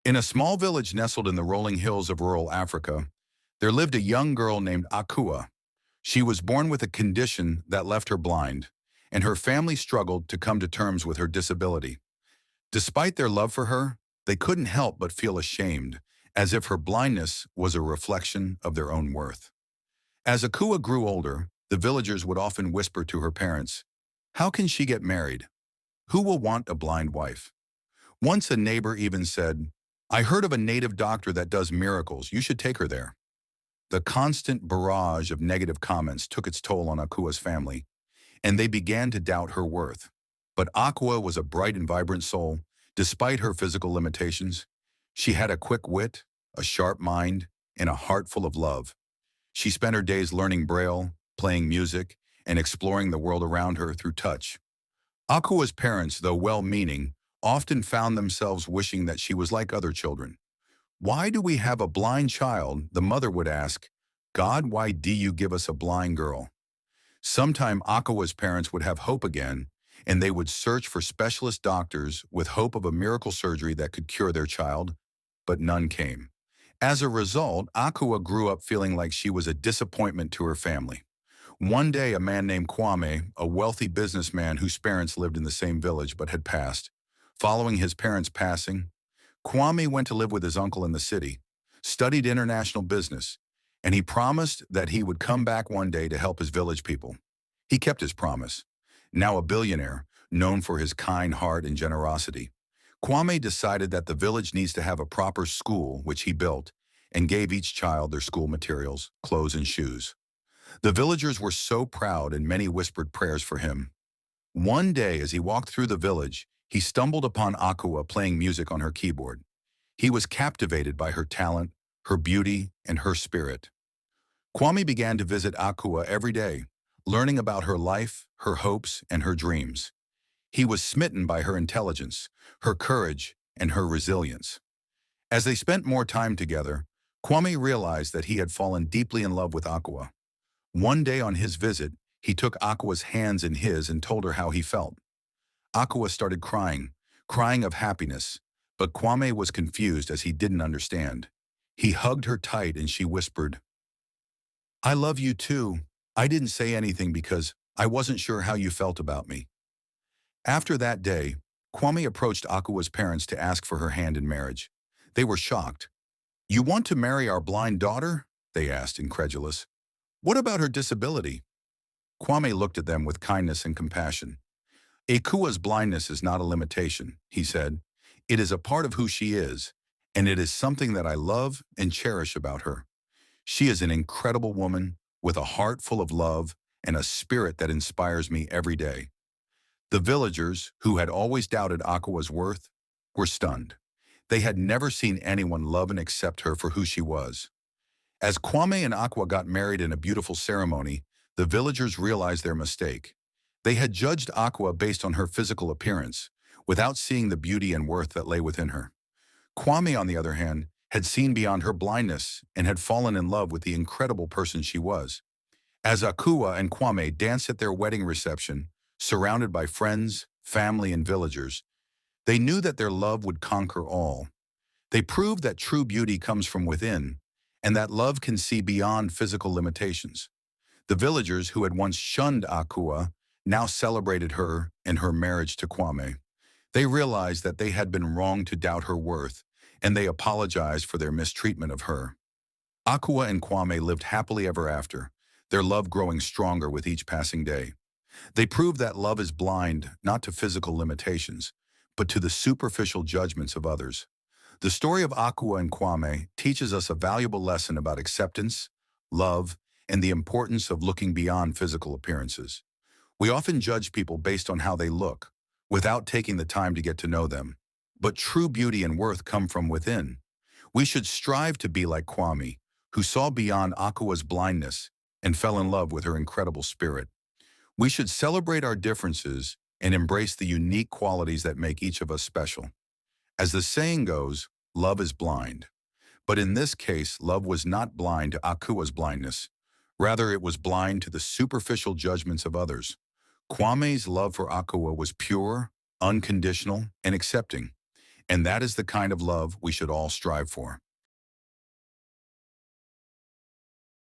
In a small village nestled in the rolling hills of rural Africa, there lived a young girl named Akua. She was born with a condition that left her blind, and her family struggled to come to terms with her disability. Despite their love for her, they couldn't help but feel ashamed, as if her blindness was a reflection of their own worth. As Akua grew older, the villagers would often whisper to her parents, "How can she get married? Who will want a blind wife?" Once a neighbor even said, "I heard of a native doctor that does miracles. You should take her there." The constant barrage of negative comments took its toll on Akua's family, and they began to doubt her worth. But Akua was a bright and vibrant soul. Despite her physical limitations, she had a quick wit, a sharp mind, and a heart full of love. She spent her days learning Braille, playing music, and exploring the world around her through touch. Akua's parents, though well-meaning, often found themselves wishing that she was like other children. "Why do we have a blind child?" the mother would ask. "God, why do you give us a blind girl?" Sometime Akawa's parents would have hope again, and they would search for specialist doctors with hope of a miracle surgery that could cure their child, but none came. As a result, Akua grew up feeling like she was a disappointment to her family. One day, a man named Kwame, a wealthy businessman whose parents lived in the same village but had passed. Following his parents' passing, Kwame went to live with his uncle in the city, studied international business, and he promised that he would come back one day to help his village people. He kept his promise. Now a billionaire, known for his kind heart and generosity, Kwame decided that the village needs to have a proper school, which he built, and gave each child their school materials, clothes, and shoes. The villagers were so proud, and many whispered prayers for him. One day, as he walked through the village, he stumbled upon Akua playing music on her keyboard. He was captivated by her talent, her beauty, and her spirit. Kwame began to visit Akua every day, learning about her life, her hopes, and her dreams. He was smitten by her intelligence, her courage, and her resilience. As they spent more time together, Kwame realized that he had fallen deeply in love with Akua. One day on his visit, he took Akua's hands in his and told her how he felt. Akua started crying, crying of happiness, but Kwame was confused as he didn't understand. He hugged her tight and she whispered, "I love you too. I didn't say anything because I wasn't sure how you felt about me." After that day, Kwame approached Akua's parents to ask for her hand in marriage. They were shocked. "You want to marry our blind daughter?" they asked, incredulous. "What about her disability?" Kwame looked at them with kindness and compassion. "Akua's blindness is not a limitation," he said. "It is a part of who she is, and it is something that I love and cherish about her. She is an incredible woman with a heart full of love and a spirit that inspires me every day." The villagers, who had always doubted Akua's worth, were stunned. They had never seen anyone love and accept her for who she was. As Kwame and Akua got married in a beautiful ceremony, the villagers realized their mistake. They had judged Akua based on her physical appearance, without seeing the beauty and worth that lay within her. Kwame, on the other hand, had seen beyond her blindness and had fallen in love with the incredible person she was. As Akua and Kwame danced at their wedding reception, surrounded by friends, family, and villagers, they knew that their love would conquer all. They proved that true beauty comes from within, and that love can see beyond physical limitations. The villagers who had once shunned Akua now celebrated her and her marriage to Kwame. They realized that they had been wrong to doubt her worth, and they apologized for their mistreatment of her. Akua and Kwame lived happily ever after, their love growing stronger with each passing day. They proved that love is blind not to physical limitations, but to the superficial judgments of others. The story of Akua and Kwame teaches us a valuable lesson about acceptance, love, and the importance of looking beyond physical appearances. We often judge people based on how they look, without taking the time to get to know them. But true beauty and worth come from within. We should strive to be like Kwame, who saw beyond Akua's blindness and fell in love with her incredible spirit. We should celebrate our differences and embrace the unique qualities that make each of us special. As the saying goes, love is blind. But in this case, love was not blind to Akua's blindness. Rather, it was blind to the superficial judgments of others. Kwame's love for Akua was pure, unconditional, and accepting. And that is the kind of love we should all strive for.